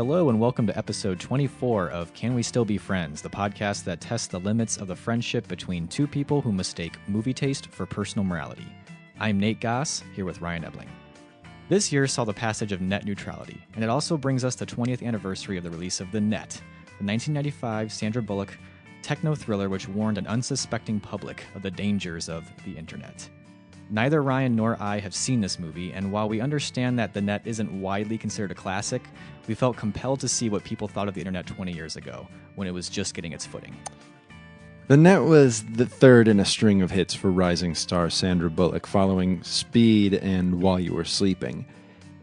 Hello and welcome to episode 24 of Can We Still Be Friends, the podcast that tests the limits of the friendship between two people who mistake movie taste for personal morality. I'm Nate Goss, here with Ryan Ebling. This year saw the passage of net neutrality, and it also brings us the 20th anniversary of the release of The Net, the 1995 Sandra Bullock techno-thriller which warned an unsuspecting public of the dangers of the internet. Neither Ryan nor I have seen this movie, and while we understand that The Net isn't widely considered a classic, we felt compelled to see what people thought of the internet 20 years ago, when it was just getting its footing. The Net was the third in a string of hits for rising star Sandra Bullock, following Speed and While You Were Sleeping.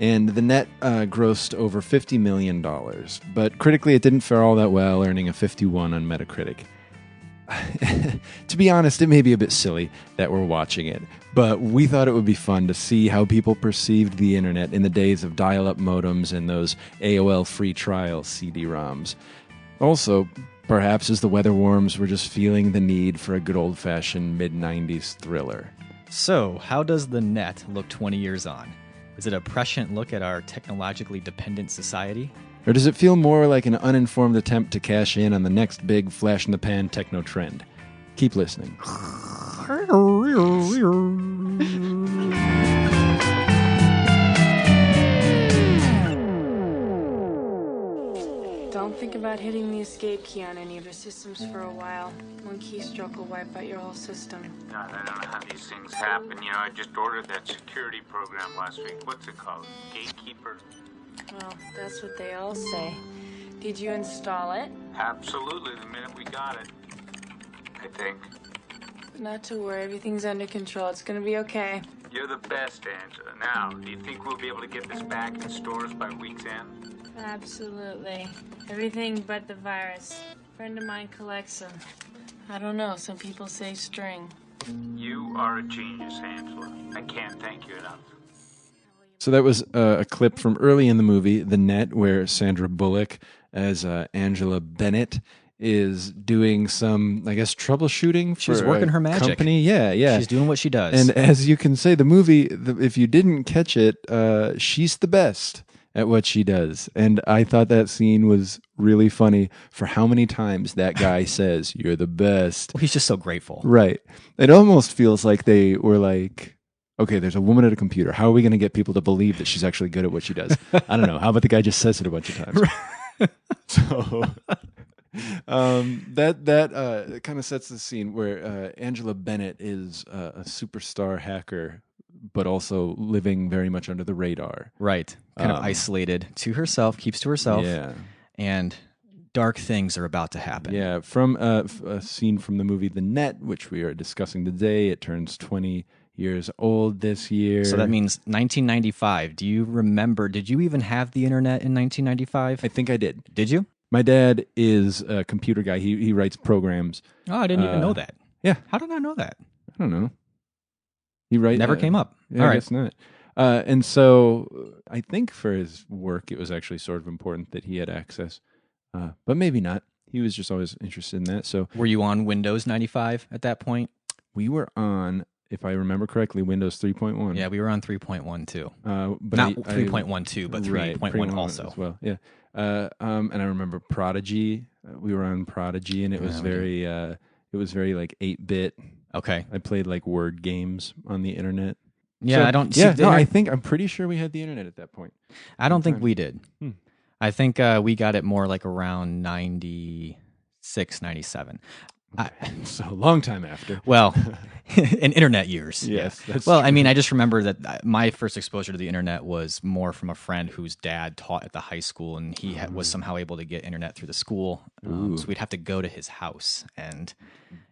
And The Net grossed over $50 million, but critically it didn't fare all that well, earning a 51 on Metacritic. To be honest, it may be a bit silly that we're watching it, but we thought it would be fun to see how people perceived the internet in the days of dial-up modems and those AOL free trial CD-ROMs. Also, perhaps as the weather warms, we're just feeling the need for a good old-fashioned mid-90s thriller. So, how does The Net look 20 years on? Is it a prescient look at our technologically dependent society? Or does it feel more like an uninformed attempt to cash in on the next big flash-in-the-pan techno trend? Keep listening. Don't think about hitting the escape key on any of your systems for a while. One keystroke will wipe out your whole system. God, I don't know how these things happen. You know, I just ordered that security program last week. What's it called? Gatekeeper? Well, that's what they all say. Did you install it? Absolutely, the minute we got it. I think. Not to worry, everything's under control. It's gonna be okay. You're the best, Angela. Now, do you think we'll be able to get this back in stores by week's end? Absolutely. Everything but the virus. A friend of mine collects them. I don't know, some people say string. You are a genius, Angela. I can't thank you enough. So that was a clip from early in the movie, The Net, where Sandra Bullock, as Angela Bennett, is doing some, I guess, troubleshooting for She's working her magic. Company. Yeah. She's doing what she does. And as you can say, the movie, if you didn't catch it, she's the best at what she does. And I thought that scene was really funny for how many times that guy says, "You're the best." Well, he's just so grateful. Right. It almost feels like they were like, okay, there's a woman at a computer. How are we going to get people to believe that she's actually good at what she does? I don't know. How about the guy just says it a bunch of times? So that kind of sets the scene where Angela Bennett is a superstar hacker, but also living very much under the radar. Right. Kind of isolated to herself, keeps to herself. Yeah. And dark things are about to happen. Yeah. From a scene from the movie The Net, which we are discussing today, it turns 20 years old this year. So that means 1995. Do you remember, did you even have the internet in 1995? I think I did. Did you? My dad is a computer guy. He writes programs. Oh, I didn't even know that. Yeah. How did I know that? I don't know. He writes. Never came up. Yeah, All I right. guess not. And so I think for his work, it was actually sort of important that he had access, but maybe not. He was just always interested in that. So Were you on Windows 95 at that point? we were on, if I remember correctly, Windows 3.1. Yeah, we were on 3.1 too. But Not 3.12, but 3.1 also. as well. Yeah. And I remember Prodigy. We were on Prodigy, and it was very like 8-bit. Okay. I played like word games on the internet. Yeah, So- I don't. Yeah, see, no, I'm pretty sure we had the internet at that point. I don't think we did. Hmm. I think we got it more like around 96, 97. So a long time after. Well, in internet years. Yes. Yeah. That's Well, true. I mean, I just remember that my first exposure to the internet was more from a friend whose dad taught at the high school, and he was somehow able to get internet through the school. So we'd have to go to his house and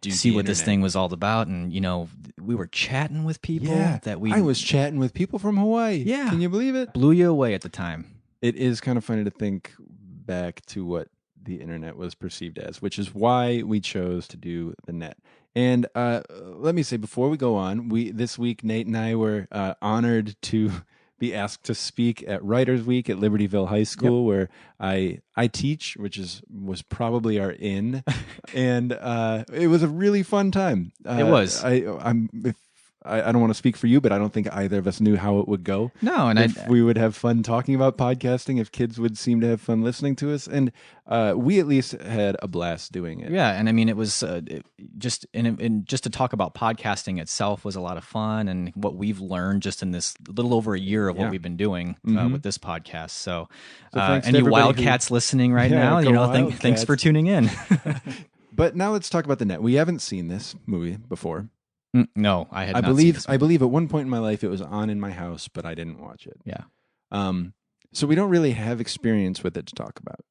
see what this thing was all about. And, you know, we were chatting with people that we I was chatting with people from Hawaii. Yeah. Can you believe it? blew you away at the time. It is kind of funny to think back to what the internet was perceived as, which is why we chose to do The Net. And let me say, before we go on, this week Nate and I were honored to be asked to speak at Writers Week at Libertyville High School, where I teach, which was probably our in, and it was a really fun time. It was. If I don't want to speak for you, but I don't think either of us knew how it would go. No, and if we would have fun talking about podcasting, if kids would seem to have fun listening to us, and we at least had a blast doing it. Yeah, and I mean, it was just to talk about podcasting itself was a lot of fun, and what we've learned just in this little over a year of what we've been doing with this podcast. So any Wildcats listening right now, thanks for tuning in. But now let's talk about The Net. We haven't seen this movie before. No, I had. I believe at one point in my life it was on in my house, but I didn't watch it. Yeah. So we don't really have experience with it to talk about.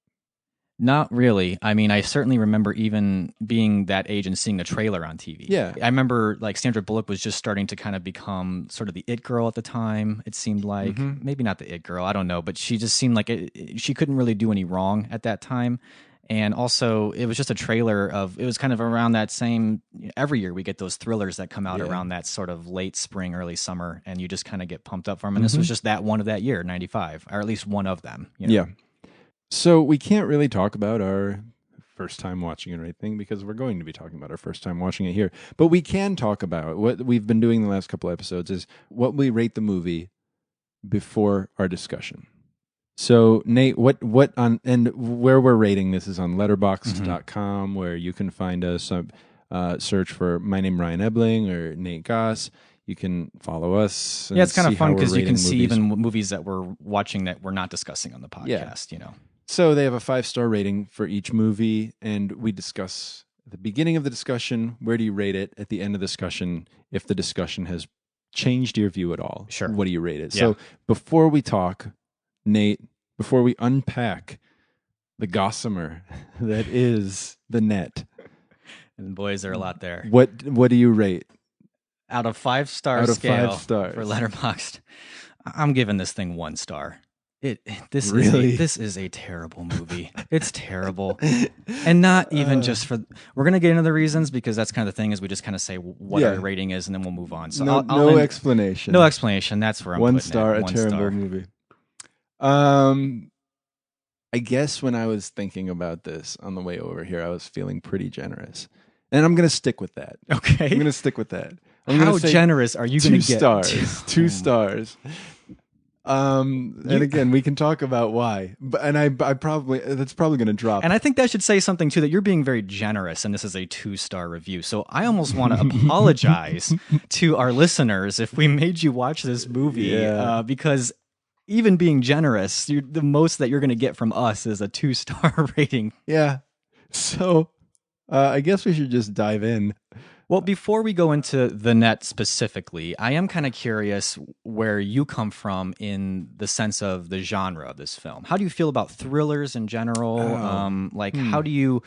Not really. I mean, I certainly remember even being that age and seeing the trailer on TV. Yeah. I remember like Sandra Bullock was just starting to kind of become sort of the it girl at the time, it seemed like. Maybe not the it girl, I don't know, but she just seemed like she couldn't really do any wrong at that time. And also, it was just a trailer it was kind of around that same, every year we get those thrillers that come out around that sort of late spring, early summer, and you just kind of get pumped up for them. And this was just that one of that year, 95, or at least one of them. You know? Yeah. So we can't really talk about our first time watching it or anything because we're going to be talking about our first time watching it here. But we can talk about what we've been doing the last couple episodes is what we rate the movie before our discussion. So Nate, what on and where we're rating this is on letterboxd.com where you can find us. Search for my name Ryan Ebling or Nate Goss. You can follow us. Yeah, it's kind of fun because you can see even movies that we're watching that we're not discussing on the podcast. You know. So they have a 5-star rating for each movie, and we discuss at the beginning of the discussion where do you rate it. At the end of the discussion, if the discussion has changed your view at all, sure. What do you rate it? Yeah. So before we talk. Nate, before we unpack the gossamer that is The Net, and boys, there are a lot there. What do you rate out of 5-star scale for Letterboxd? I'm giving this thing 1 star. This is a terrible movie. It's terrible, and not even just for. We're gonna get into the reasons because that's kind of the thing is we just kind of say what our rating is and then we'll move on. So no explanation. No explanation. That's where I'm 1 putting star. it. A terrible movie. I guess when I was thinking about this on the way over here, I was feeling pretty generous. And I'm going to stick with that. Okay. I'm going to stick with that. How generous are you going to get? 2 stars. 2 stars. And again, we can talk about why. And I probably, that's probably going to drop. And I think that should say something too, that you're being very generous and this is a 2-star review. So I almost want to apologize to our listeners if we made you watch this movie because even being generous, the most that you're going to get from us is a 2-star rating. Yeah. So I guess we should just dive in. Well, before we go into The Net specifically, I am kind of curious where you come from in the sense of the genre of this film. How do you feel about thrillers in general? How do you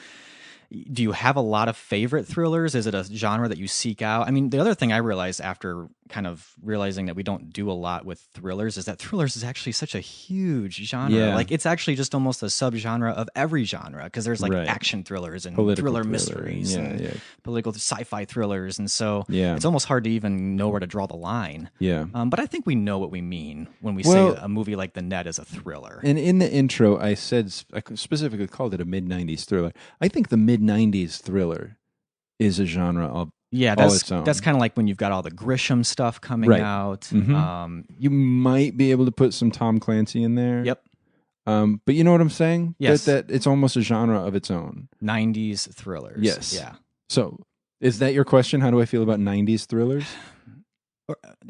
have a lot of favorite thrillers? Is it a genre that you seek out? I mean, the other thing I realized after kind of realizing that we don't do a lot with thrillers is that thrillers is actually such a huge genre. Yeah. Like it's actually just almost a subgenre of every genre because there's like action thrillers and thriller mysteries and political sci-fi thrillers. And so it's almost hard to even know where to draw the line. Yeah. But I think we know what we mean when we say a movie like The Net is a thriller. And in the intro, I specifically called it a mid-90s thriller. I think the mid-90s thriller is a genre of that's kind of like when you've got all the Grisham stuff coming out. Mm-hmm. You might be able to put some Tom Clancy in there. Yep. But you know what I'm saying? Yes. That it's almost a genre of its own. 90s thrillers. Yes. Yeah. So is that your question? How do I feel about 90s thrillers?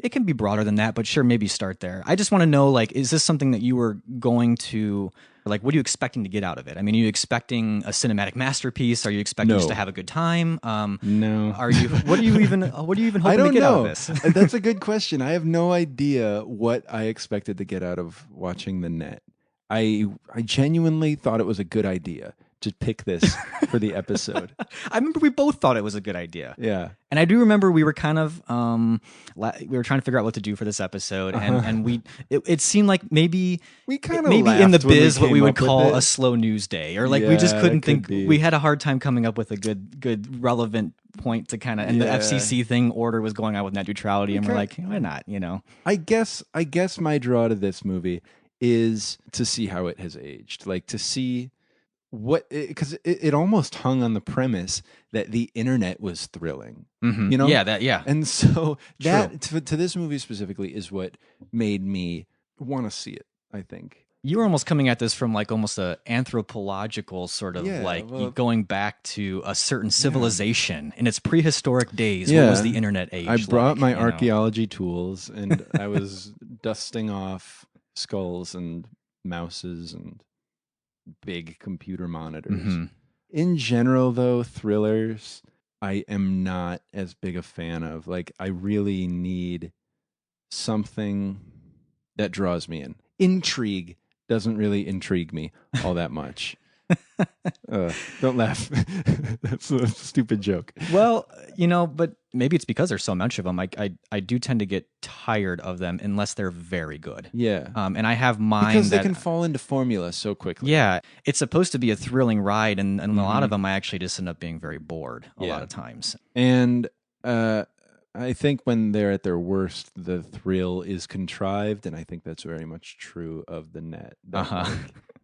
It can be broader than that, but sure, maybe start there. I just want to know, like, is this something that you were going to, like, what are you expecting to get out of it? I mean, are you expecting a cinematic masterpiece? Are you expecting just to have a good time? No. Are you? What are you even hoping to get out of this? That's a good question. I have no idea what I expected to get out of watching The Net. I genuinely thought it was a good idea to pick this for the episode. I remember we both thought it was a good idea. Yeah. And I do remember we were kind of, we were trying to figure out what to do for this episode. And it seemed like maybe in the biz what we would call a slow news day. Or like we just couldn't think, we had a hard time coming up with a good relevant point to kind of, and the FCC thing order was going on with net neutrality. And we're like, why not, you know? I guess my draw to this movie is to see how it has aged. Like to see because it almost hung on the premise that the internet was thrilling. Mhm. You know? Yeah. And so that to this movie specifically is what made me want to see it, I think. You were almost coming at this from like almost a anthropological sort of going back to a certain civilization in its prehistoric days. Yeah. What was the internet age? I brought my you know? archaeology tools and I was dusting off skulls and mouses and big computer monitors. Mm-hmm. In general, though, thrillers, I am not as big a fan of. Like, I really need something that draws me in. Intrigue doesn't really intrigue me all that much. Don't laugh. That's a stupid joke. Well, but maybe it's because there's so much of them. I do tend to get tired of them unless they're very good. Yeah. And I have mine because they can fall into formula so quickly. Yeah. It's supposed to be a thrilling ride, and a lot of them I actually just end up being very bored a lot of times. And I think when they're at their worst, the thrill is contrived, and I think that's very much true of the net. Like,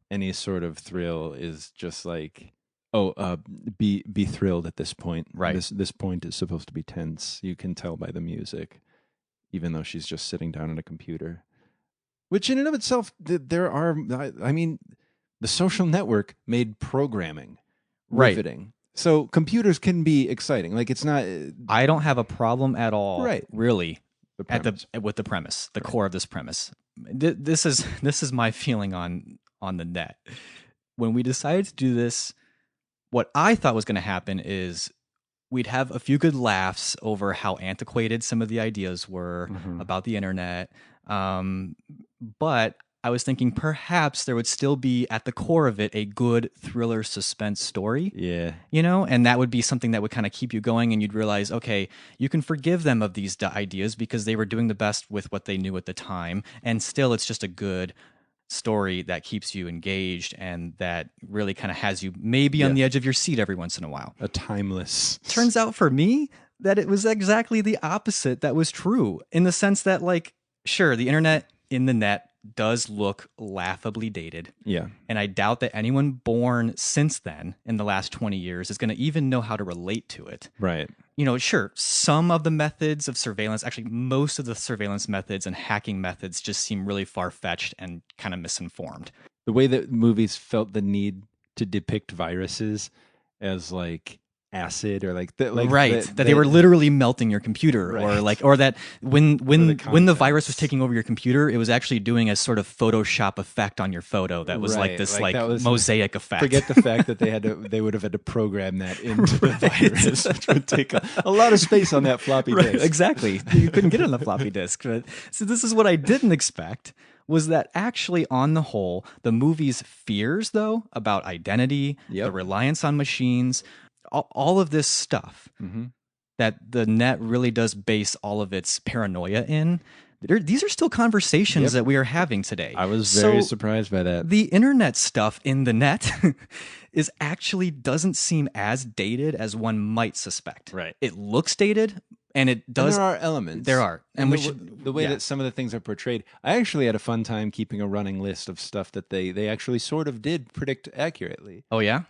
any sort of thrill is just like, be thrilled at this point. Right. This point is supposed to be tense. You can tell by the music, even though she's just sitting down at a computer. Which in and of itself, there are. I mean, The Social Network made programming riveting. So computers can be exciting. Like, it's not. I don't have a problem at all. Right. Really. The With the premise, the core of this premise. This is my feeling on the net. When we decided to do this, what I thought was going to happen is we'd have a few good laughs over how antiquated some of the ideas were about the internet. But I was thinking perhaps there would still be at the core of it a good thriller suspense story. Yeah. And that would be something that would kind of keep you going, and you'd realize, okay, you can forgive them of these ideas because they were doing the best with what they knew at the time. And still, it's just a good story that keeps you engaged and that really kind of has you maybe on the edge of your seat every once in a while. A timeless. Turns out for me that it was exactly the opposite that was true, in the sense that, like, sure, the internet in the net does look laughably dated. Yeah. And I doubt that anyone born since then in the last 20 years is going to even know how to relate to it. Right. Sure, some of the methods of surveillance, actually most of the surveillance methods and hacking methods just seem really far-fetched and kind of misinformed. The way that movies felt the need to depict viruses as like acid or like that, that they were literally melting your computer, or that when the virus was taking over your computer, it was actually doing a sort of Photoshop effect on your photo that was like this mosaic effect. Forget the fact that they would have had to program that into the virus, which would take a lot of space on that floppy disk. Exactly, you couldn't get it on the floppy disk. But so this is what I didn't expect. Was that actually, on the whole, the movie's fears, though, about identity, the reliance on machines, all of this stuff that the net really does base all of its paranoia in, these are still conversations that we are having today. I was very surprised by that. The internet stuff in the net is actually doesn't seem as dated as one might suspect. Right. It looks dated, and it does. And there are elements. There are. And the way that some of the things are portrayed. I actually had a fun time keeping a running list of stuff that they actually sort of did predict accurately. Oh, yeah?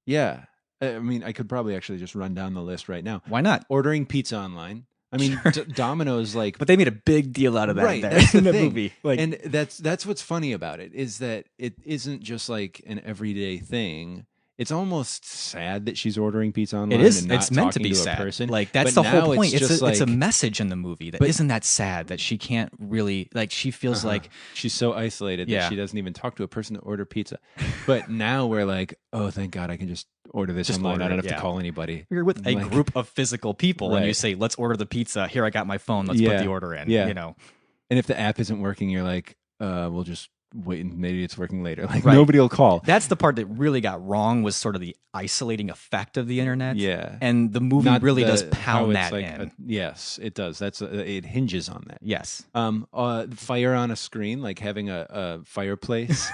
Yeah. I mean, I could probably actually just run down the list right now. Why not? Ordering pizza online. I mean, Domino's like... But they made a big deal out of that right, there that's in the the thing. movie. And that's what's funny about it, is that it isn't just like an everyday thing. It's almost sad that she's ordering pizza online. It is. And not it's meant to be a sad. Person. Like, that's but the whole now point. It's a like, message in the movie that isn't that sad, that she can't really, like, she feels like she's so isolated that she doesn't even talk to a person to order pizza. But now we're like, oh, thank God, I can just order this online. I don't have to call anybody. You're with a group of physical people and you say, let's order the pizza. Here, I got my phone. Let's put the order in. Yeah. And if the app isn't working, you're like, we'll just wait and maybe it's working later. Like nobody will call. That's the part that really got wrong, was sort of the isolating effect of the internet. Yeah. And the movie really does pound that in. Yes, it does. It hinges on that. Yes. Fire on a screen, like having a fireplace.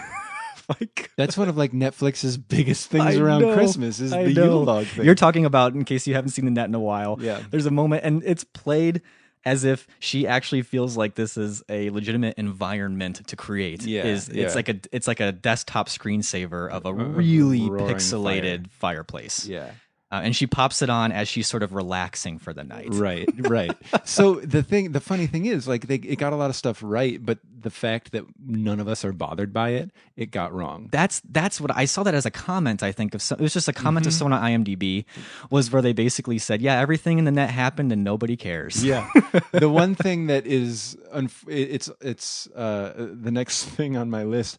That's one of like Netflix's biggest things around Christmas is the Yule log thing. You're talking about, in case you haven't seen the net in a while. Yeah. There's a moment, and it's played as if she actually feels like this is a legitimate environment to create. It's like a desktop screensaver of a really pixelated fireplace. Yeah. And she pops it on as she's sort of relaxing for the night. Right. So the funny thing is, like, it got a lot of stuff right, but the fact that none of us are bothered by it, it got wrong. That's what I saw that as a comment. I think it was just a comment of someone on IMDb, was where they basically said, "Yeah, everything in the net happened and nobody cares." Yeah. The one thing that is it's the next thing on my list.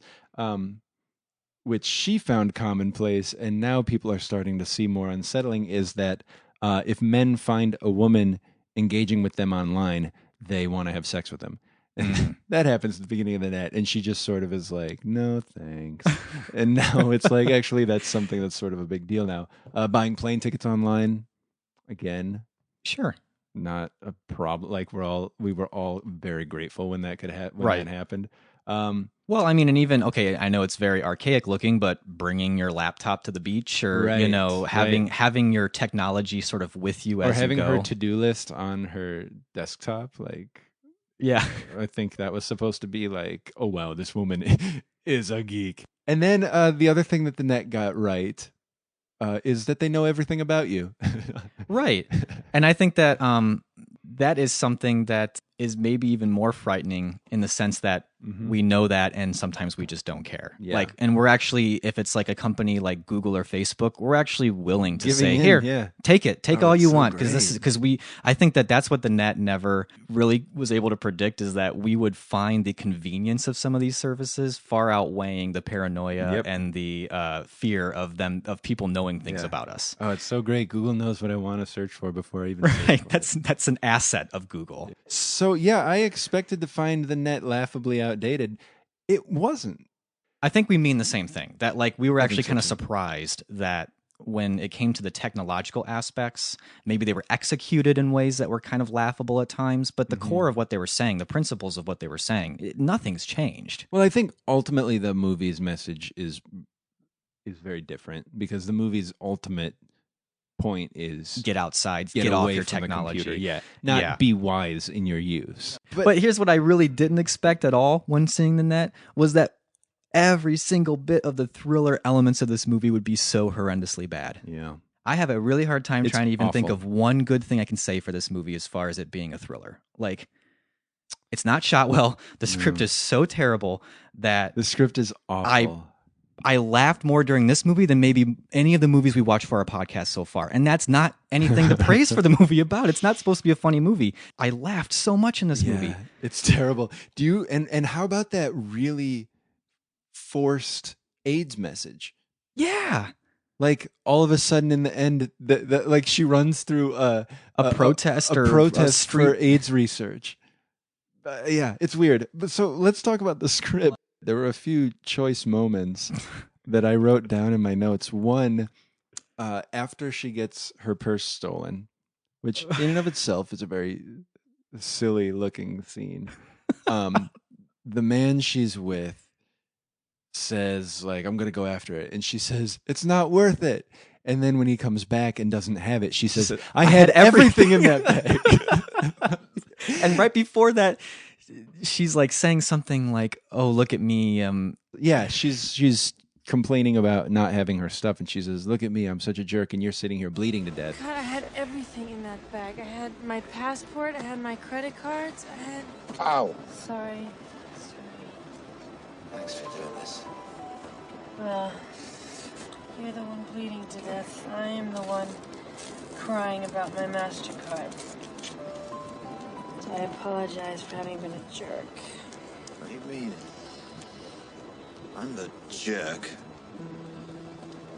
Which she found commonplace, and now people are starting to see more unsettling, is that if men find a woman engaging with them online, they want to have sex with them. And that happens at the beginning of the net, and she just sort of is like, no thanks. And now it's like, actually, that's something that's sort of a big deal now. Buying plane tickets online, again, sure, not a problem. Like we were all very grateful when that that happened. Well, I mean, and even, okay, I know it's very archaic looking, but bringing your laptop to the beach, or having your technology sort of with you as you go, or having her to-do list on her desktop, like, yeah, I think that was supposed to be like, oh wow, this woman is a geek. And then the other thing that the net got right is that they know everything about you. Right, and I think that that is something that is maybe even more frightening in the sense that we know that, and sometimes we just don't care. Yeah. Like, and we're actually, if it's like a company like Google or Facebook, we're actually willing to say, here, take all you want, because I think that that's what the net never really was able to predict, is that we would find the convenience of some of these services far outweighing the paranoia and the fear of people knowing things about us. Oh, it's so great. Google knows what I want to search for before I even search for it. That's an asset of Google. So yeah, I expected to find the net laughably outdated. It wasn't. I think we mean the same thing. That, like, we were actually kind of surprised that when it came to the technological aspects, maybe they were executed in ways that were kind of laughable at times, but the core of what they were saying, the principles of what they were saying, nothing's changed. Well, I think ultimately the movie's message is very different, because the movie's ultimate point is get outside, get off your technology. Not be wise in your use. But here's what I really didn't expect at all when seeing the net, was that every single bit of the thriller elements of this movie would be so horrendously bad. Yeah. I have a really hard time trying to even think of one good thing I can say for this movie as far as it being a thriller. Like, it's not shot well. The script is so terrible that the script is awful. I laughed more during this movie than maybe any of the movies we watched for our podcast so far. And that's not anything to praise for the movie about. It's not supposed to be a funny movie. I laughed so much in this movie. It's terrible. Do you and how about that really forced AIDS message? Yeah. Like, all of a sudden in the end, like, she runs through a protest for AIDS research. Yeah, it's weird. But so let's talk about the script. There were a few choice moments that I wrote down in my notes. One, after she gets her purse stolen, which in and of itself is a very silly looking scene. The man she's with says, like, I'm going to go after it. And she says, it's not worth it. And then when he comes back and doesn't have it, she says, I had everything in that bag. And right before that, she's like saying something like, oh, look at me. Yeah, she's complaining about not having her stuff, and she says, look at me, I'm such a jerk, and you're sitting here bleeding to death. God, I had everything in that bag. I had my passport, I had my credit cards, I had... Ow. Sorry. Thanks for doing this. Well, you're the one bleeding to death. I am the one crying about my MasterCard. I apologize for having been a jerk. What do you mean? I'm the jerk.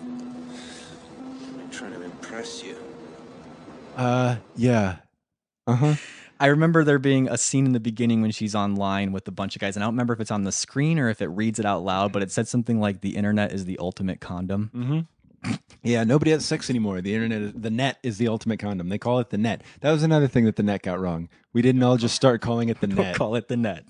I'm trying to impress you. Yeah. Uh-huh. I remember there being a scene in the beginning when she's online with a bunch of guys, and I don't remember if it's on the screen or if it reads it out loud, but it said something like, the internet is the ultimate condom. Mm-hmm. Yeah, nobody has sex anymore. The net is the ultimate condom. They call it the net. That was another thing that the net got wrong. We didn't all just start calling it the net. Don't call it the net.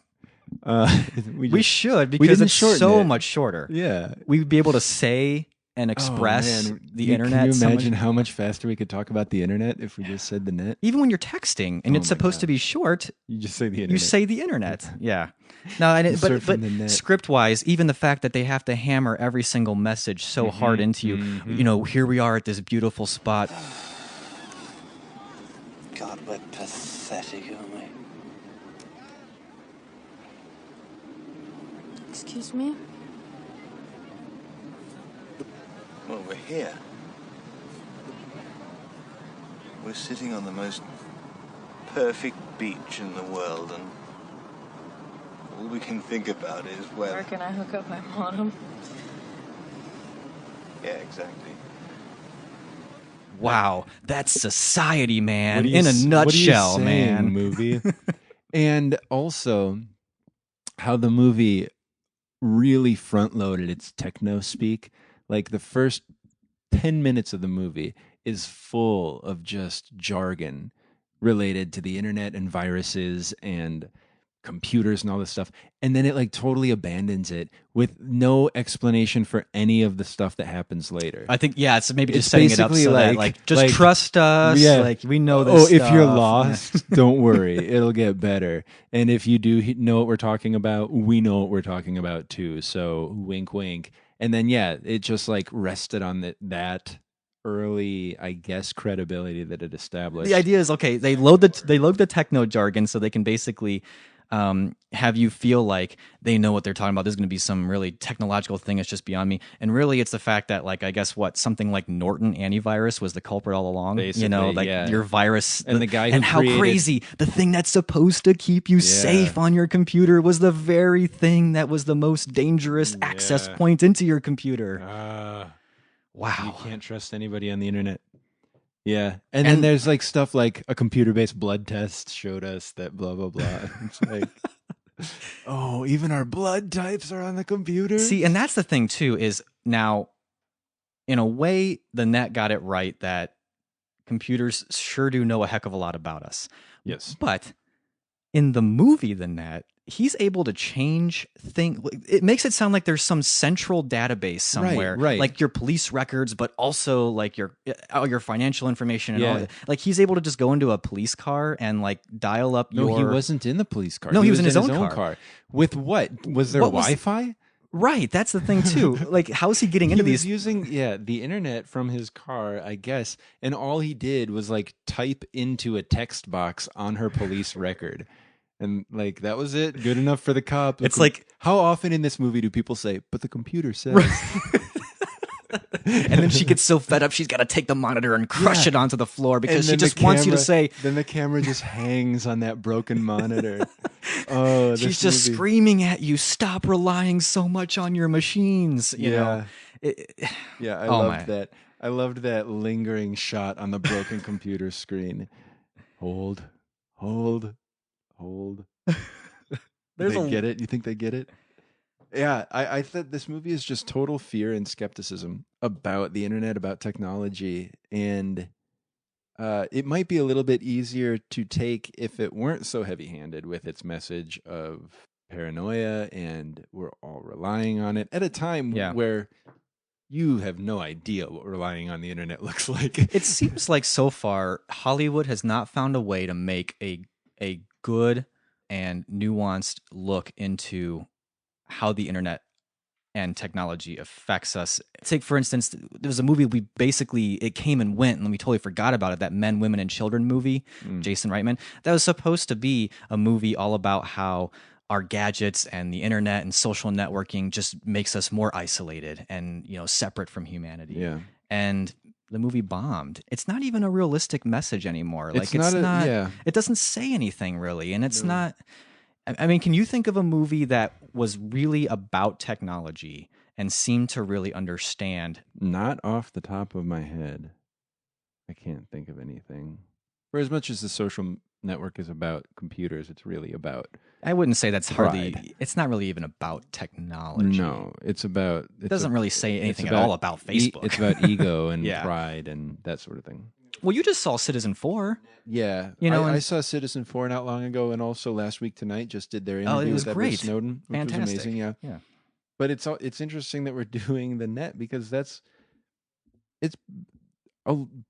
We should, because it's so much shorter. Yeah. We'd be able to say and express man. the internet. Can you so imagine much. how much faster we could talk about the internet if we just said the net? Even when you're texting and Oh it's my supposed to be gosh. short, You just say the internet. you say the internet. Yeah. No, You're but surfing the net. script wise, even the fact that they have to hammer every single message so hard into you. You know, here we are at this beautiful spot. God, we're pathetic, aren't we? Excuse me? Well, we're here. We're sitting on the most perfect beach in the world, and all we can think about is Where whether... can I hook up my modem? Yeah, exactly. Wow, that's society, man, What are you in a s- nutshell, what are you saying, man. movie. And also how the movie really front loaded its techno speak. Like the first 10 minutes of the movie is full of just jargon related to the internet and viruses and computers and all this stuff. And then it like totally abandons it with no explanation for any of the stuff that happens later. I think it's maybe just It's setting it up basically so that just like- trust us. Yeah. Like we know this. if you're stuff. lost, don't worry, it'll get better. And if you do know what we're talking about, we know what we're talking about too. So wink, wink. And then it just like rested on that early, I guess, credibility that it established. The idea is okay. They load the techno jargon so they can basically have you feel like they know what they're talking about. There's going to be some really technological thing that's just beyond me. And really, it's the fact that, like, I guess something like Norton antivirus was the culprit all along. Basically, your virus And the guy who and how created- crazy the thing that's supposed to keep you safe on your computer was the very thing that was the most dangerous access point into your computer. Wow. You can't trust anybody on the internet. Yeah. And then there's like stuff like a computer-based blood test showed us that blah, blah, blah. It's like, oh, even our blood types are on the computer? See, and that's the thing too, is now, in a way, the net got it right that computers sure do know a heck of a lot about us. Yes. But in the movie, the net, he's able to change things. It makes it sound like there's some central database somewhere, right. like your police records, but also like your financial information and all Yeah. that. Like he's able to just go into a police car and like dial up No, your... he wasn't in the police car. No, he was in his own car. With what? Was there What was- Wi-Fi? Right, that's the thing too. Like, how's he getting into He was these? using the internet from his car, I guess, and all he did was like type into a text box on her police record. And like that was it. Good enough for the cop. It's like, how often in this movie do people say, "But the computer says"? and then she gets so fed up, she's got to take the monitor and crush it onto the floor because she just wants you to say. Then the camera just hangs on that broken monitor. Oh, this She's just movie. screaming at you, "Stop relying so much on your machines." You know. Yeah, I Oh loved my. that. I loved that lingering shot on the broken computer screen. Hold. There's They a- get it? You think they get it? Yeah, I thought this movie is just total fear and skepticism about the internet, about technology, and it might be a little bit easier to take if it weren't so heavy-handed with its message of paranoia, and we're all relying on it at a time where you have no idea what relying on the internet looks like. It seems like so far Hollywood has not found a way to make a good and nuanced look into how the internet and technology affects us. Take, for instance, there was a movie it came and went and we totally forgot about it, that Men, Women, and Children movie, Jason Reitman. That was supposed to be a movie all about how our gadgets and the internet and social networking just makes us more isolated and, separate from humanity. Yeah. And the movie bombed. It's not even a realistic message anymore. It's not. It doesn't say anything really, and it's not. I mean, can you think of a movie that was really about technology and seemed to really understand? Not off the top of my head. I can't think of anything. For as much as the social network is about computers, it's really about... I wouldn't say that's hardly. Pride. It's not really even about technology. No, it's about... It doesn't really say anything at about all about Facebook. It's about ego and Yeah. pride and that sort of thing. Well, you just saw Citizen 4. Yeah. I saw Citizen 4 not long ago, and also last week tonight just did their interview it was with Edward great. Snowden, which Fantastic. was amazing. Yeah. Yeah. But it's interesting that we're doing the net because that's it's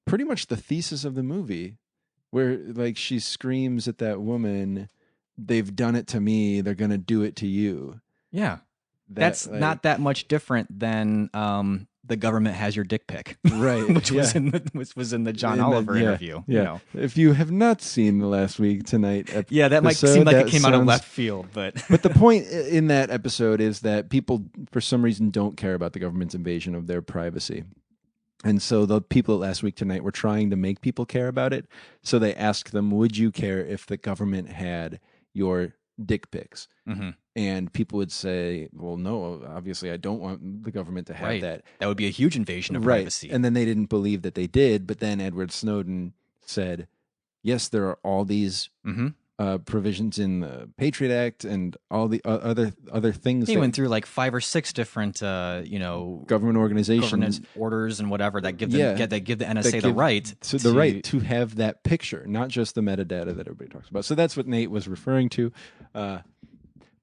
pretty much the thesis of the movie, where like she screams at that woman, "They've done it to me. They're gonna do it to you." Yeah. That's like, not that much different than the government has your dick pic, right? which was in the John Oliver interview. Yeah. You know. If you have not seen the Last Week Tonight episode, Yeah, that might seem like it came out of left field, but but the point in that episode is that people, for some reason, don't care about the government's invasion of their privacy. And so the people at Last Week Tonight were trying to make people care about it. So they asked them, would you care if the government had your dick pics? Mm-hmm. And people would say, well, no, obviously I don't want the government to have that. That would be a huge invasion of privacy. And then they didn't believe that they did. But then Edward Snowden said, yes, there are all these provisions in the Patriot Act and all the other things. He went through like 5 or 6 different, government organizations, government orders and whatever that give the NSA the right to have that picture, not just the metadata that everybody talks about. So that's what Nate was referring to.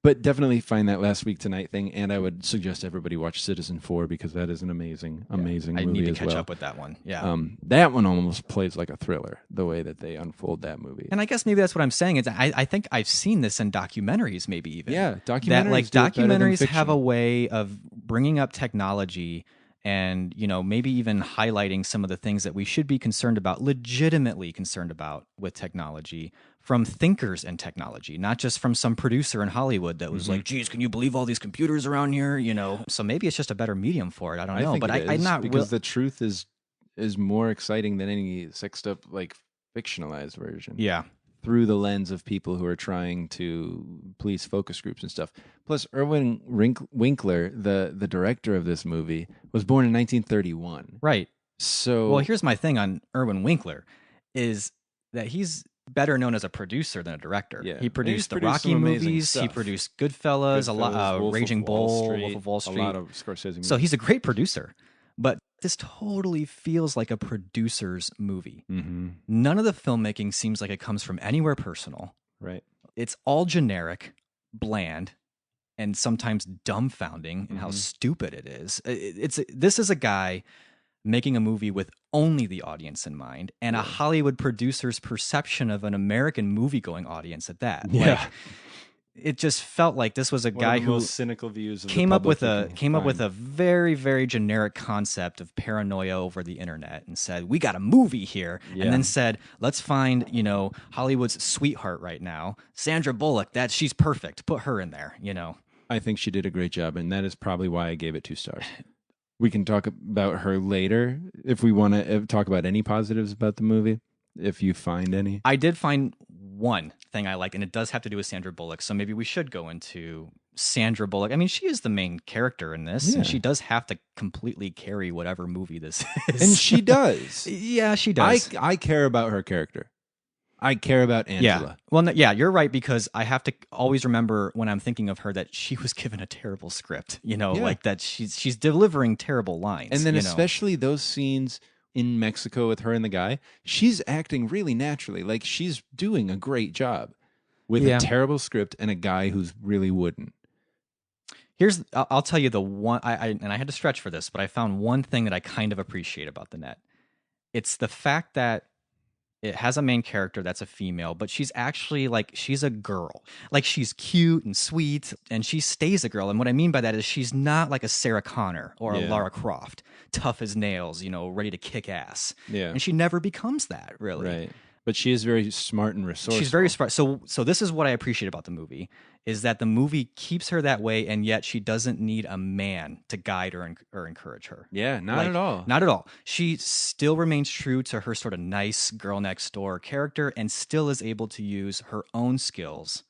But definitely find that Last Week Tonight thing, and I would suggest everybody watch Citizen 4 because that is an amazing movie. I need to catch well. up with that one. Yeah, that one almost plays like a thriller, the way that they unfold that movie. And I guess maybe that's what I'm saying is I think I've seen this in documentaries, maybe even. Yeah, documentaries. Documentaries have a way of bringing up technology and maybe even highlighting some of the things that we should be concerned about, legitimately concerned about with technology, from thinkers in technology, not just from some producer in Hollywood that was like, geez, can you believe all these computers around here? So maybe it's just a better medium for it. I don't know. Think but I'm not because the truth is more exciting than any sexed up, like fictionalized version. Yeah. Through the lens of people who are trying to police focus groups and stuff. Plus, Irwin Winkler, the director of this movie, was born in 1931. Right. So, well, here's my thing on Irwin Winkler, is that he's better known as a producer than a director. Yeah. He produced the Rocky movies. He produced Goodfellas, a lot, Raging Bull, Wolf of Wall Street. A lot of Scorsese movies. So he's a great producer. But this totally feels like a producer's movie. Mm-hmm. None of the filmmaking seems like it comes from anywhere personal. Right. It's all generic, bland, and sometimes dumbfounding in how stupid it is. This is a guy making a movie with only the audience in mind, and a Hollywood producer's perception of an American movie-going audience at that. Yeah. Like, it just felt like this was a guy who most cynical views of came up with a very, very generic concept of paranoia over the internet and said, we got a movie here. Yeah. And then said, let's find, Hollywood's sweetheart right now, Sandra Bullock. She's perfect. Put her in there, I think she did a great job, and that is probably why I gave it 2 stars. We can talk about her later if we want to talk about any positives about the movie, if you find any. I did find one thing I liked, and it does have to do with Sandra Bullock, so maybe we should go into Sandra Bullock. I mean, she is the main character in this, and she does have to completely carry whatever movie this is. And she does. Yeah, she does. I care about her character. I care about Angela. Yeah. Well, you're right, because I have to always remember when I'm thinking of her that she was given a terrible script, like that she's delivering terrible lines. And then especially those scenes in Mexico with her and the guy, she's acting really naturally. Like she's doing a great job with a terrible script and a guy who's really wooden. I'll tell you the one, I had to stretch for this, but I found one thing that I kind of appreciate about the net. It's the fact that it has a main character that's a female, but she's actually she's a girl. Like she's cute and sweet, and she stays a girl. And what I mean by that is she's not like a Sarah Connor or a Lara Croft, tough as nails, ready to kick ass. Yeah. And she never becomes that, really. Right. But she is very smart and resourceful. She's very smart. So this is what I appreciate about the movie, is that the movie keeps her that way, and yet she doesn't need a man to guide her or encourage her. Yeah, not at all. Not at all. She still remains true to her sort of nice girl next door character, and still is able to use her own skills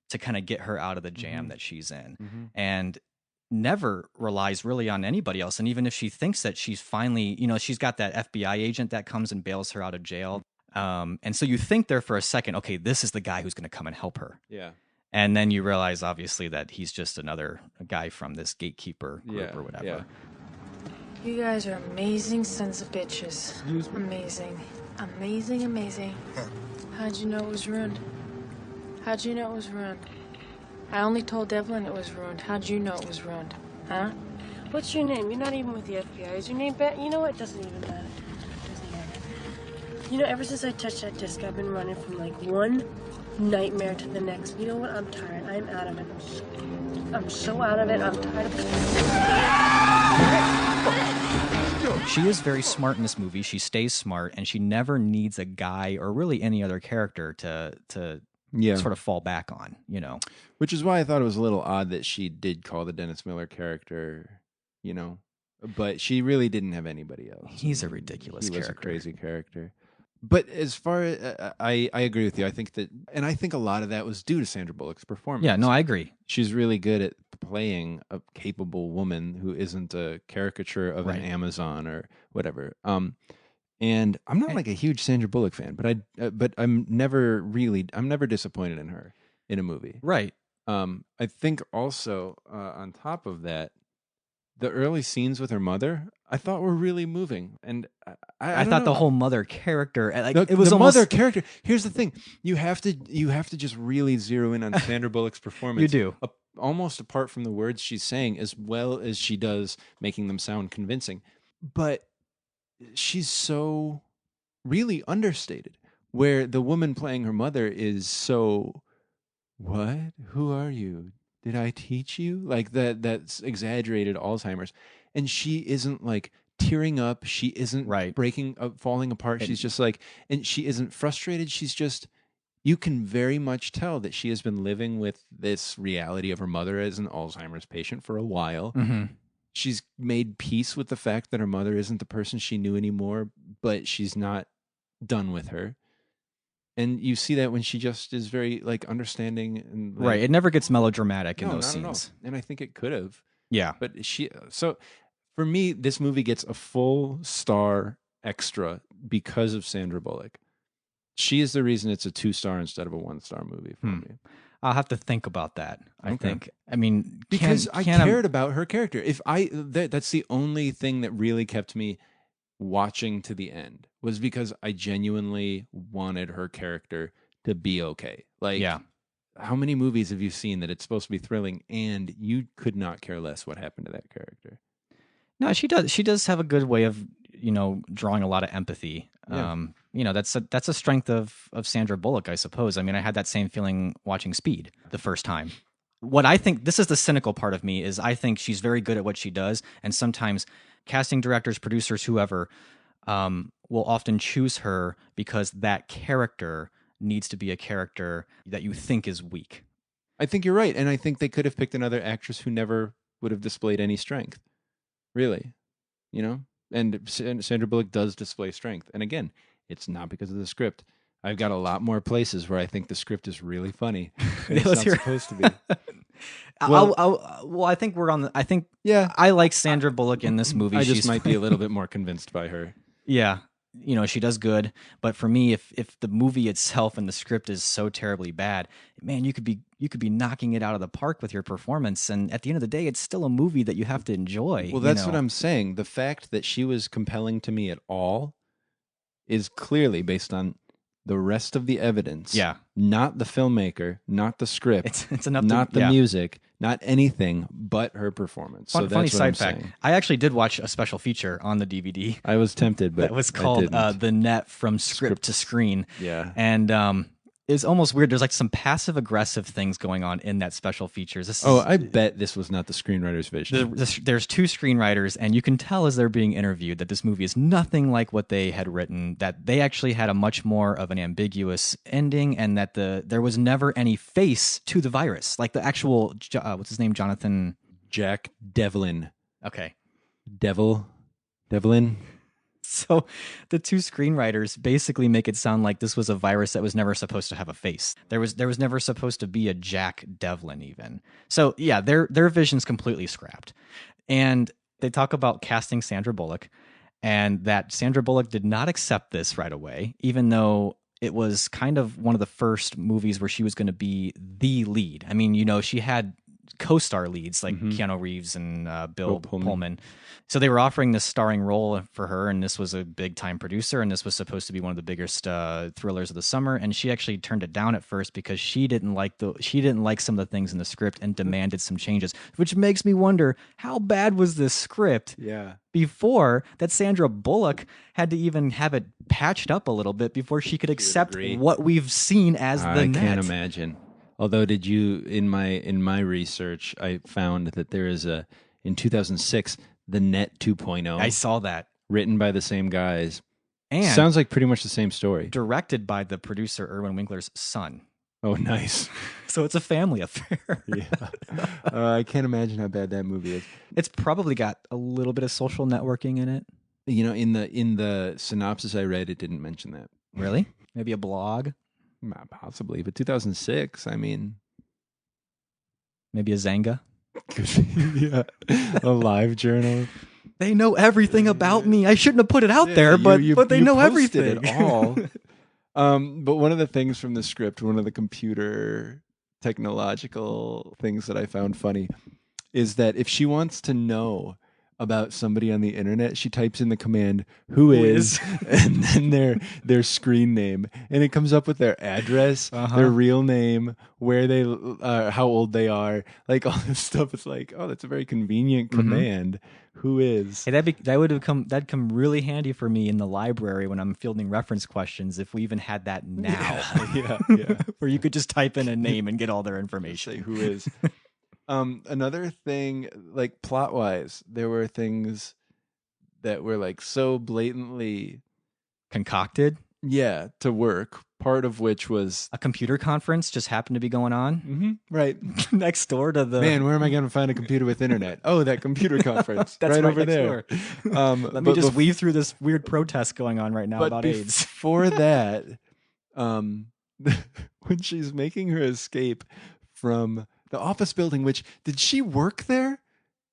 to kind of get her out of the jam that she's in. Mm-hmm. And never relies really on anybody else. And even if she thinks that she's finally, she's got that FBI agent that comes and bails her out of jail. And so you think there for a second, okay, this is the guy who's going to come and help her. Yeah. And then you realize, obviously, that he's just another guy from this gatekeeper group or whatever. Yeah. You guys are amazing sons of bitches. Amazing. Amazing, amazing. How'd you know it was ruined? How'd you know it was ruined? I only told Devlin it was ruined. How'd you know it was ruined? Huh? What's your name? You're not even with the FBI. Is your name Ben? You know what? Doesn't even matter. Doesn't matter. You know, ever since I touched that disc, I've been running from like one nightmare to the next. You know what? I'm tired. I'm out of it. I'm so out of it. I'm tired of it. She is very smart in this movie. She stays smart, and she never needs a guy or really any other character to sort of fall back on, you know. Which is why I thought it was a little odd that she did call the Dennis Miller character, you know, but she really didn't have anybody else. He's a ridiculous character. He was a crazy character. But as far as I agree with you, I think a lot of that was due to Sandra Bullock's performance. Yeah, no, I agree. She's really good at playing a capable woman who isn't a caricature of an Amazon or whatever. And I'm not like a huge Sandra Bullock fan, but I'm never disappointed in her in a movie. Right. I think also on top of that, the early scenes with her mother, I thought were really moving, and I thought the whole mother character, it was the almost... mother character. Here's the thing: you have to just really zero in on Sandra Bullock's performance. You do, almost apart from the words she's saying, as well as she does making them sound convincing. But she's so really understated, where the woman playing her mother is so, what? Who are you? Did I teach you? Like that's exaggerated Alzheimer's. And she isn't like tearing up. She isn't breaking up, falling apart. She's just like, and she isn't frustrated. She's just, you can very much tell that she has been living with this reality of her mother as an Alzheimer's patient for a while. Mm-hmm. She's made peace with the fact that her mother isn't the person she knew anymore, but she's not done with her. And you see that when she just is very like understanding and like, it never gets melodramatic in those scenes. And I think it could have. Yeah. But so for me, this movie gets a full star extra because of Sandra Bullock. She is the reason it's a 2-star instead of a 1-star movie for me. I'll have to think about that. I think. I mean, because I cared about her character. That's the only thing that really kept me watching to the end, was because I genuinely wanted her character to be okay. Like, how many movies have you seen that it's supposed to be thrilling and you could not care less what happened to that character? No, she does. She does have a good way of, drawing a lot of empathy. Yeah. That's a strength of Sandra Bullock, I suppose. I mean, I had that same feeling watching Speed the first time. What I think, this is the cynical part of me, is I think she's very good at what she does, and sometimes casting directors, producers, whoever, will often choose her because that character needs to be a character that you think is weak. I think you're right, and I think they could have picked another actress who never would have displayed any strength. Really, And Sandra Bullock does display strength, and again, it's not because of the script. I've got a lot more places where I think the script is really funny. It's not supposed to be. I think we're on the. I think I like Sandra Bullock in this movie. I just might be a little bit more convinced by her. Yeah, she does good. But for me, if the movie itself and the script is so terribly bad, man, you could be knocking it out of the park with your performance. And at the end of the day, it's still a movie that you have to enjoy. Well, that's what I'm saying. The fact that she was compelling to me at all is clearly based on the rest of the evidence. Yeah. Not the filmmaker, not the script, it's enough not the music, not anything but her performance. So that's funny what side I'm fact. saying. I actually did watch a special feature on the DVD. I was tempted, but that was called The Net from Script to Screen. Yeah. And it's almost weird. There's like some passive aggressive things going on in that special features. I bet this was not the screenwriter's vision. There's 2 screenwriters, and you can tell as they're being interviewed that this movie is nothing like what they had written, that they actually had a much more of an ambiguous ending, and that there was never any face to the virus. Like the actual, what's his name, Jonathan? Jack Devlin. Okay. Devlin? So the 2 screenwriters basically make it sound like this was a virus that was never supposed to have a face. There was never supposed to be a Jack Devlin even. So yeah, their vision's completely scrapped. And they talk about casting Sandra Bullock, and that Sandra Bullock did not accept this right away, even though it was kind of one of the first movies where she was going to be the lead. I mean, she had co-star leads like Keanu Reeves and Bill Pullman. Pullman. So they were offering this starring role for her, and this was a big-time producer, and this was supposed to be one of the biggest thrillers of the summer. And she actually turned it down at first because she didn't like some of the things in the script and demanded some changes, which makes me wonder, how bad was this script? Yeah. Before that, Sandra Bullock had to even have it patched up a little bit before she could accept agree. what we've seen as the I net. can't imagine. Although, did you in my research, I found that there is in 2006 the Net 2.0. I saw that. Written by the same guys. And sounds like pretty much the same story. Directed by the producer Irwin Winkler's son. Oh, nice. So it's a family affair. Yeah. I can't imagine how bad that movie is. It's probably got a little bit of social networking in it. You know, in the synopsis I read, it didn't mention that. Really? Maybe a blog? Possibly, but 2006, I mean... Maybe a Zanga? Yeah, a live journal. They know everything about me. I shouldn't have put it out there, but they know posted everything. It all. But one of the things from the script, one of the computer technological things that I found funny is that if she wants to know about somebody on the internet, she types in the command "who is" and then their screen name, and it comes up with their address, their real name, where they, how old they are, like all this stuff. It's like, oh, that's a very convenient command. Who is? Hey, that'd come really handy for me in the library when I'm fielding reference questions. If we even had that now, yeah, where you could just type in a name and get all their information. Say who is. Another thing, like plot-wise, there were things that were like so blatantly concocted, to work. Part of which was a computer conference just happened to be going on, right next door to the. Man, where am I going to find a computer with internet? Oh, that computer conference, that's right over next there. Door. Let me just weave through this weird protest going on right now about AIDS. Before that, when she's making her escape from the office building, which did she work there?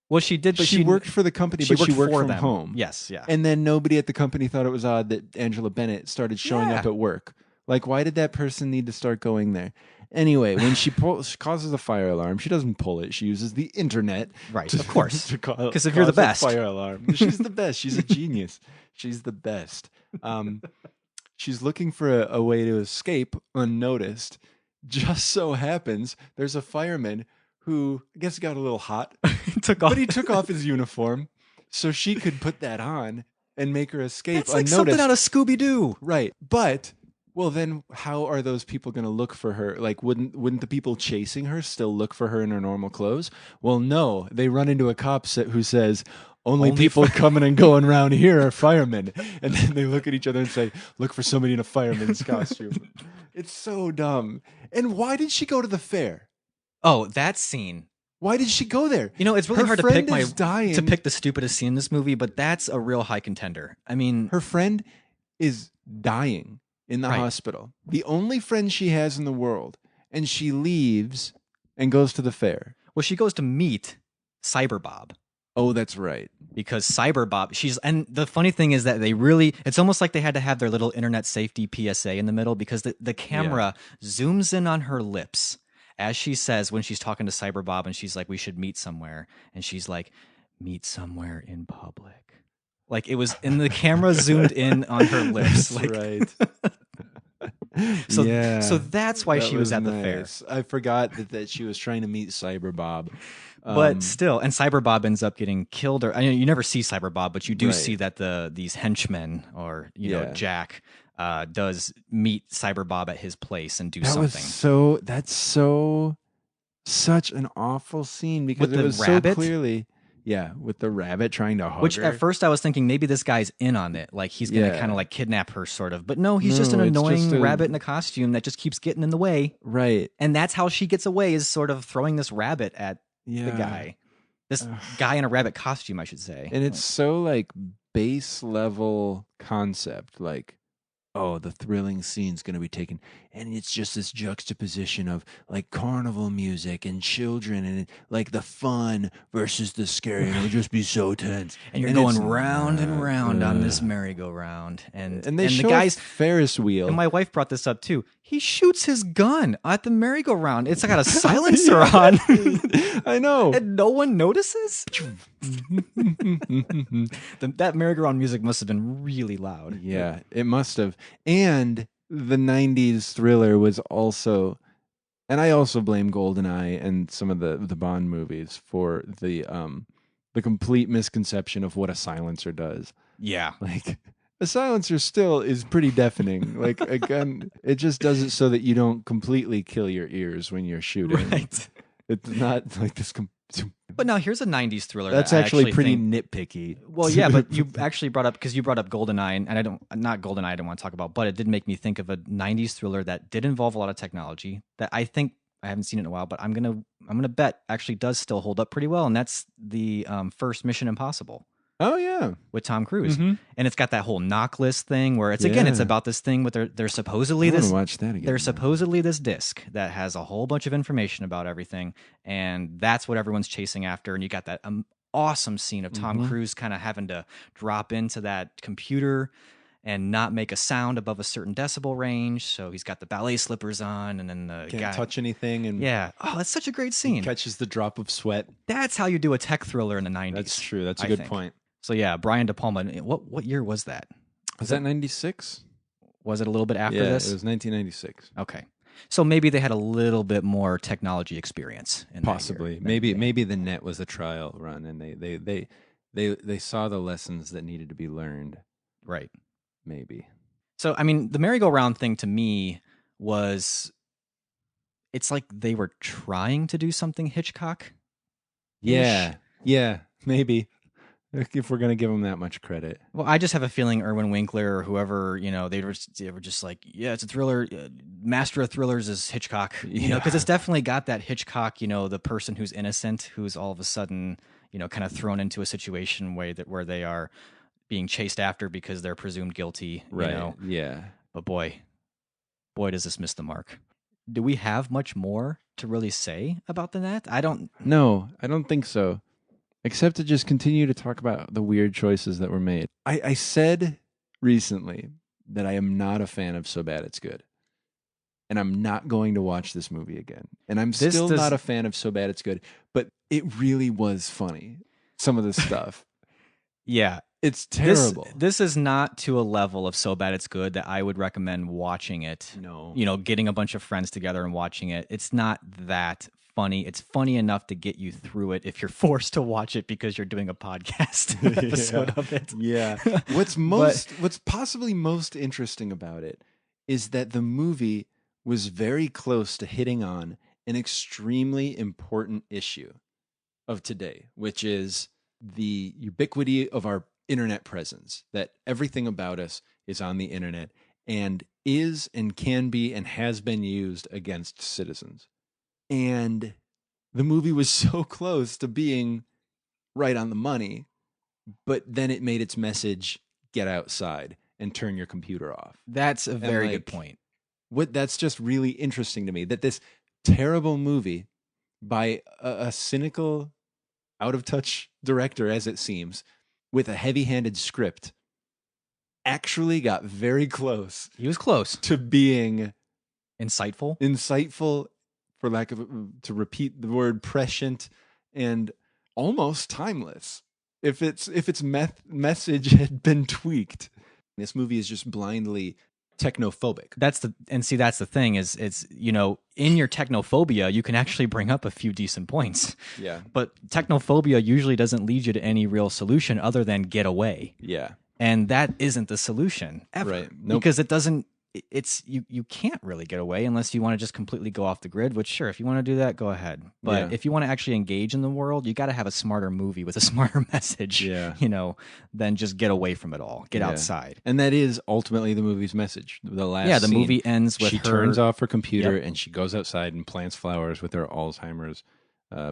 Well, she did, but she worked for the company, but she worked from home. Yes, yeah. And then nobody at the company thought it was odd that Angela Bennett started showing up at work. Like, why did that person need to start going there? Anyway, when she causes a fire alarm, she doesn't pull it. She uses the internet. Right, of course. Because if you're the best. Fire alarm. She's the best. She's a genius. She's the best. She's looking for a way to escape unnoticed. Just so happens there's a fireman who, I guess, got a little hot. But he took off his uniform so she could put that on and make her escape That's like unnoticed. Something out of Scooby-Doo. Right. But... well, then how are those people going to look for her? Like, wouldn't the people chasing her still look for her in her normal clothes? Well, no. They run into a cop who says, only people coming and going around here are firemen. And then they look at each other and say, look for somebody in a fireman's costume. It's so dumb. And why did she go to the fair? Oh, that scene. Why did she go there? You know, it's really her hard to friend pick is dying. to pick the stupidest scene in this movie, but that's a real high contender. I mean, her friend is dying in the hospital. The only friend she has in the world. And she leaves and goes to the fair. Well, she goes to meet Cyber Bob. Oh, that's right. Because Cyber Bob, and the funny thing is that it's almost like they had to have their little internet safety PSA in the middle, because the camera zooms in on her lips as she says when she's talking to Cyber Bob, and she's like, we should meet somewhere. And she's like, meet somewhere in public. Like, it was, and the camera zoomed in on her lips. That's right. So that's why she was at the fair. I forgot that she was trying to meet Cyber Bob. But still, and Cyber Bob ends up getting killed. Or I mean, you never see Cyber Bob, but you do see that these henchmen, or know, Jack, does meet Cyber Bob at his place and do something. That's such an awful scene, because with it was rabbit? So clearly. Yeah, with the rabbit trying to hug Which her. at first I was thinking maybe this guy's in on it. Like, he's going to kind of like kidnap her, sort of. But no, he's just an annoying rabbit in a costume that just keeps getting in the way. Right. And that's how she gets away, is sort of throwing this rabbit at the guy. This guy in a rabbit costume, I should say. And it's so like base level concept, like, oh, the thrilling scene's going to be taken. And it's just this juxtaposition of like carnival music and children and like the fun versus the scary. And it'll just be so tense. And you're going round and round on this merry-go-round. And they the show guy's Ferris wheel. And my wife brought this up too. He shoots his gun at the merry-go-round. It's got a silencer on. I know. And no one notices? That merry-go-round music must have been really loud. Yeah, it must have. And the 90s thriller was also, and I also blame GoldenEye and some of the Bond movies for the complete misconception of what a silencer does. Yeah. Like, a silencer still is pretty deafening. Like, a gun, it just does it so that you don't completely kill your ears when you're shooting. Right. It's not like this. But now here's a 90s thriller. That's that I actually pretty think, nitpicky. Well, yeah, but you actually brought up, because you brought up GoldenEye, and not GoldenEye I don't want to talk about, but it did make me think of a 90s thriller that did involve a lot of technology that I think, I haven't seen it in a while, but I'm gonna bet actually does still hold up pretty well, and that's the first Mission Impossible. Oh yeah, with Tom Cruise, Mhm. and it's got that whole knock list thing where it's again, it's about this thing with they're supposedly I wanna this. watch that again. There's supposedly this disc that has a whole bunch of information about everything, and that's what everyone's chasing after. And you got that awesome scene of Tom Cruise kind of having to drop into that computer and not make a sound above a certain decibel range. So he's got the ballet slippers on, and then the Can't guy touch anything, and yeah, oh, that's such a great scene. catches the drop of sweat. That's how you do a tech thriller in the 90s. That's true. That's a I good think. point. So yeah, Brian De Palma. What year was that? Was that 96? Was it a little bit after Yeah, this? it was 1996. Okay. So maybe they had a little bit more technology experience in Possibly. that year. Maybe the net was a trial run, and they saw the lessons that needed to be learned. Right. Maybe. So I mean, the merry-go-round thing to me was, it's like they were trying to do something Hitchcock. Yeah. Yeah. Maybe. If we're gonna give them that much credit. Well, I just have a feeling Irwin Winkler or whoever, they were just like, yeah, it's a thriller. Master of thrillers is Hitchcock, because it's definitely got that Hitchcock, the person who's innocent, who's all of a sudden, kind of thrown into a situation where they are being chased after because they're presumed guilty. Right. Yeah. But boy, does this miss the mark. Do we have much more to really say about the net? No, I don't think so. Except to just continue to talk about the weird choices that were made. I said recently that I am not a fan of So Bad It's Good. And I'm not going to watch this movie again. And I'm still not a fan of So Bad It's Good. But it really was funny, some of the stuff. Yeah. It's terrible. This is not to a level of So Bad It's Good that I would recommend watching it. No. Getting a bunch of friends together and watching it. It's not that funny. It's funny enough to get you through it if you're forced to watch it because you're doing a podcast episode of it. Yeah. What's possibly most interesting about it is that the movie was very close to hitting on an extremely important issue of today, which is the ubiquity of our internet presence, that everything about us is on the internet and is and can be and has been used against citizens. And the movie was so close to being right on the money, but then it made its message, get outside and turn your computer off. That's a very good point. That's just really interesting to me, that this terrible movie by a cynical, out-of-touch director, as it seems, with a heavy-handed script, actually got very close. He was close to being insightful, for lack of to repeat the word, prescient and almost timeless. If its message had been tweaked, this movie is just blindly technophobic. That's the thing is, it's in your technophobia you can actually bring up a few decent points. Yeah. But technophobia usually doesn't lead you to any real solution other than get away. Yeah. And that isn't the solution ever. Right. Nope. Because it doesn't. It's you can't really get away unless you want to just completely go off the grid, which sure, if you want to do that, go ahead. But if you want to actually engage in the world, you got to have a smarter movie with a smarter message, than just get away from it all, get outside. And that is ultimately the movie's message. The scene, movie ends with she her turns off her computer and she goes outside and plants flowers with her Alzheimer's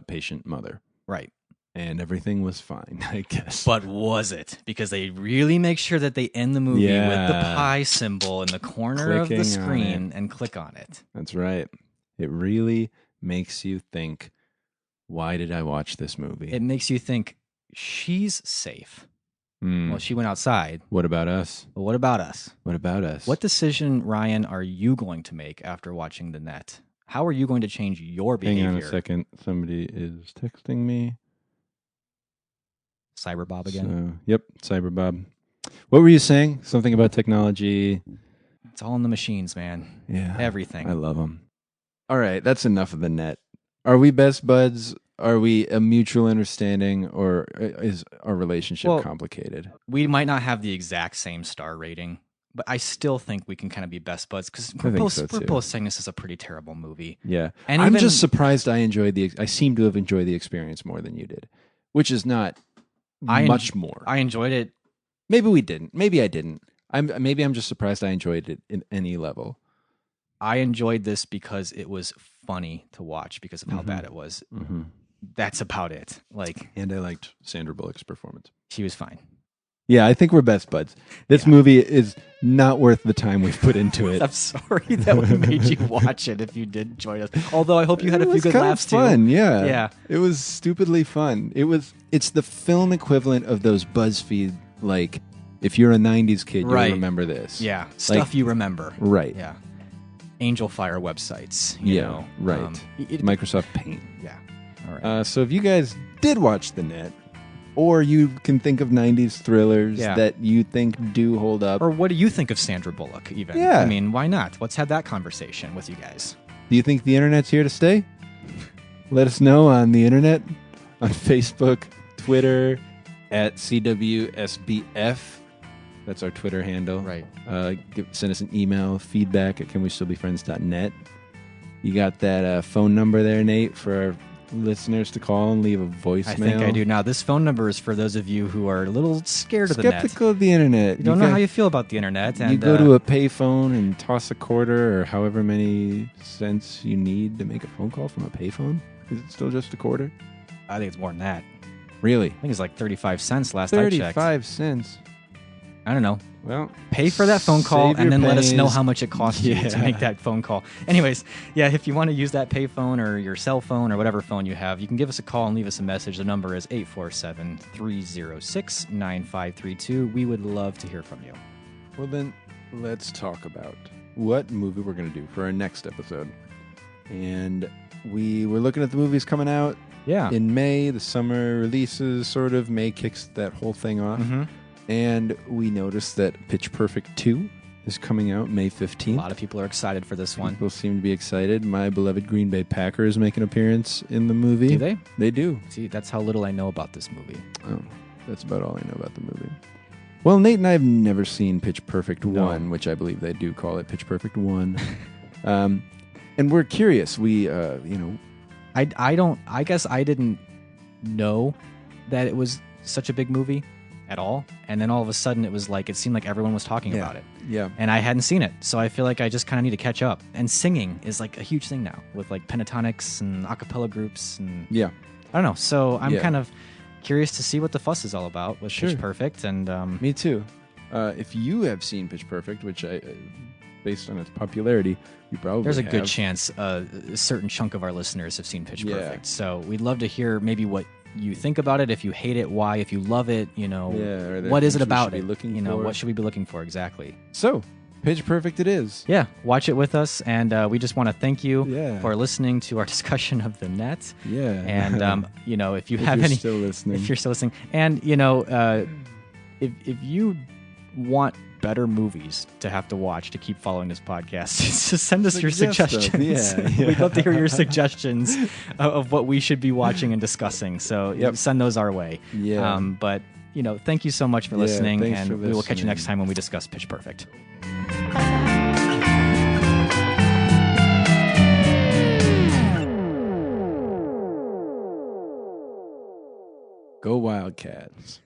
patient mother. Right. And everything was fine, I guess. But was it? Because they really make sure that they end the movie with the pie symbol in the corner of the screen and click on it. That's right. It really makes you think, why did I watch this movie? It makes you think, she's safe. Well, she went outside. What about us? But what about us? What about us? What decision, Ryan, are you going to make after watching The Net? How are you going to change your behavior? Hang on a second. Somebody is texting me. Cyberbob again? Yep, Cyberbob. What were you saying? Something about technology. It's all in the machines, man. Yeah. Everything. I love them. All right, that's enough of The Net. Are we best buds? Are we a mutual understanding, or is our relationship complicated? We might not have the exact same star rating, but I still think we can kind of be best buds because we're both saying this is a pretty terrible movie. Yeah, and I'm just surprised I seem to have enjoyed the experience more than you did, which is not much more. I enjoyed it. Maybe we didn't. Maybe I didn't. Maybe I'm just surprised I enjoyed it in any level. I enjoyed this because it was funny to watch because of how bad it was. Mm-hmm. That's about it. And I liked Sandra Bullock's performance. She was fine. Yeah, I think we're best buds. This movie is not worth the time we've put into it. I'm sorry that we made you watch it if you did join us. Although I hope you had a few good laughs too. It was fun, yeah. Yeah. It was stupidly fun. It's the film equivalent of those BuzzFeed, if you're a 90s kid, you'll remember this. Yeah, stuff you remember. Right. Yeah. Angel Fire websites. You know. Right. Microsoft Paint. Yeah. All right. So if you guys did watch The Net, or you can think of 90s thrillers that you think do hold up. Or what do you think of Sandra Bullock, even? Yeah. I mean, why not? Let's have that conversation with you guys. Do you think the internet's here to stay? Let us know on the internet, on Facebook, Twitter, at CWSBF. That's our Twitter handle. Right. Send us an email, feedback at canwestillbefriends.net. You got that phone number there, Nate, for our listeners to call and leave a voicemail? I think I do. Now, this phone number is for those of you who are a little scared of the net. Skeptical of the internet. You don't know how you feel about the internet. And, you go to a payphone and toss a quarter or however many cents you need to make a phone call from a payphone. Is it still just a quarter? I think it's more than that. Really? I think it's like 35 cents last I checked. 35 cents. I don't know. Well, pay for that phone call and then let us know how much it costs you to make that phone call. Anyways, if you want to use that pay phone or your cell phone or whatever phone you have, you can give us a call and leave us a message. The number is 847-306-9532. We would love to hear from you. Well, then, let's talk about what movie we're going to do for our next episode. And we were looking at the movies coming out in May, the summer releases, sort of. May kicks that whole thing off. Mm-hmm. And we noticed that Pitch Perfect 2 is coming out May 15th. A lot of people are excited for this one. People seem to be excited. My beloved Green Bay Packers make an appearance in the movie. Do they? They do. See, that's how little I know about this movie. Oh, that's about all I know about the movie. Well, Nate and I have never seen Pitch Perfect 1, which I believe they do call it Pitch Perfect 1. And we're curious. We, I guess I didn't know that it was such a big movie at all, and then all of a sudden it was like it seemed like everyone was talking about it, and I hadn't seen it, so I feel like I just kind of need to catch up. And singing is like a huge thing now with like pentatonics and a cappella groups, and I don't know, so I'm kind of curious to see what the fuss is all about with Pitch Perfect. And me too. If you have seen Pitch Perfect, which based on its popularity, you probably there's a good chance a certain chunk of our listeners have seen Pitch Perfect, so we'd love to hear maybe what you think about it. If you hate it, why? If you love it, what is it about it? What should we be looking for exactly? So, Pitch Perfect it is. Yeah, watch it with us, and we just want to thank you for listening to our discussion of The Net. Yeah, and if you if have you're any, still listening, if you're still listening, and if you want better movies to have to watch to keep following this podcast, just send us your suggestions. We'd love to hear your suggestions of what we should be watching and discussing. So send those our way. But thank you so much for listening, and we will catch you next time when we discuss Pitch Perfect. Go Wildcats.